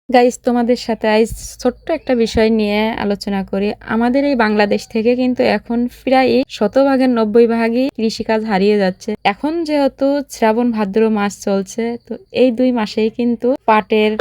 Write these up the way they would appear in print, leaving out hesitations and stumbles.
Guys, তোমাদের সাথে আজ ছোট্ট একটা বিষয় নিয়ে আলোচনা করি। আমাদের এই বাংলাদেশ থেকে কিন্তু এখন প্রায় শতভাগের 90 ভাগই কৃষিকাজ হারিয়ে যাচ্ছে। এখন যেহেতু শ্রাবণ ভাদ্র মাস চলছে, তো এই 2 মাসেই কিন্তু পাটের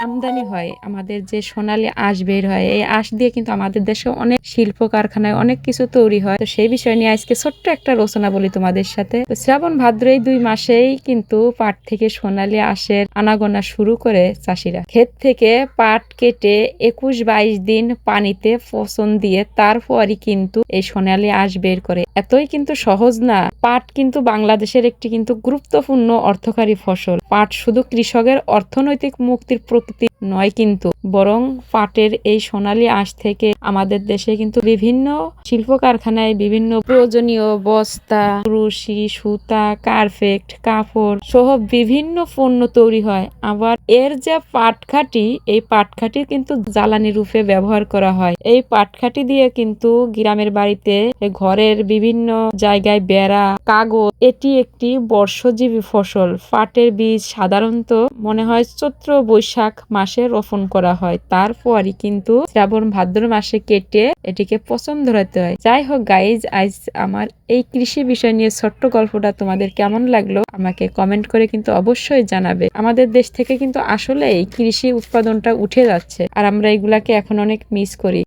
আমদানি হয়। আমাদের যে সোনালী আঁশ বের হয়, এই আঁশ দিয়ে কিন্তু আমাদের দেশে অনেক শিল্প কারখানায় অনেক কিছু তৈরি হয়। তো সেই বিষয় নিয়ে আজকে ছোট্ট একটা রচনা বলি তোমাদের সাথে। তো শ্রাবণ ভাদ্র এই 2 মাসেই কিন্তু পাট থেকে সোনালী আঁশের আনাগোনা শুরু করে চাষিরা। ক্ষেত থেকে পাট কেটে 21-22 দিন পানিতে পচন দিয়ে তারপরই কিন্তু এই সোনালী আঁশ বের করে। এতই কিন্তু সহজ না। পাট কিন্তু বাংলাদেশের একটি কিন্তু গুরুত্বপূর্ণ অর্থকারী ফসল। পাট শুধু কৃষকের অর্থনৈতিক মুক্তির প্রকৃতি নয়, কিন্তু বরং পাটের এই সোনালী আঁশ থেকে আমাদের দেশে কিন্তু বিভিন্ন শিল্প কারখানায় বিভিন্ন প্রয়োজনীয় বস্তা, রশি, সুতা, কার্পেট, কাপড় সহ বিভিন্ন পণ্য তৈরি হয়। আবার এর যে পাটকাঠি, এই পাটকাঠি কিন্তু জ্বালানি রূপে ব্যবহার করা হয়। এই পাটকাঠি দিয়ে কিন্তু গ্রামের বাড়িতে ঘরের বিভিন্ন জায়গায় বেড়া, কাগজ। এটি একটি বর্ষজীবী ফসল। পাটের বীজ সাধারণত মনে হয় চৈত্র বৈশাখ মাসে রোপণ করা হয়, তারপরই কিন্তু শ্রাবণ ভাদ্র মাসে কেটে এটিকে পচন ধরাতে হয়। যাই হোক গাইজ, আজ আমার এই কৃষি বিষয় নিয়ে ছোট্ট গল্পটা তোমাদের কেমন লাগলো আমাকে কমেন্ট করে কিন্তু অবশ্যই জানাবে। আমাদের দেশ থেকে কিন্তু আসলে এই কৃষি উৎপাদনটা উঠে যাচ্ছে, আর আমরা এগুলাকে এখন অনেক মিস করি।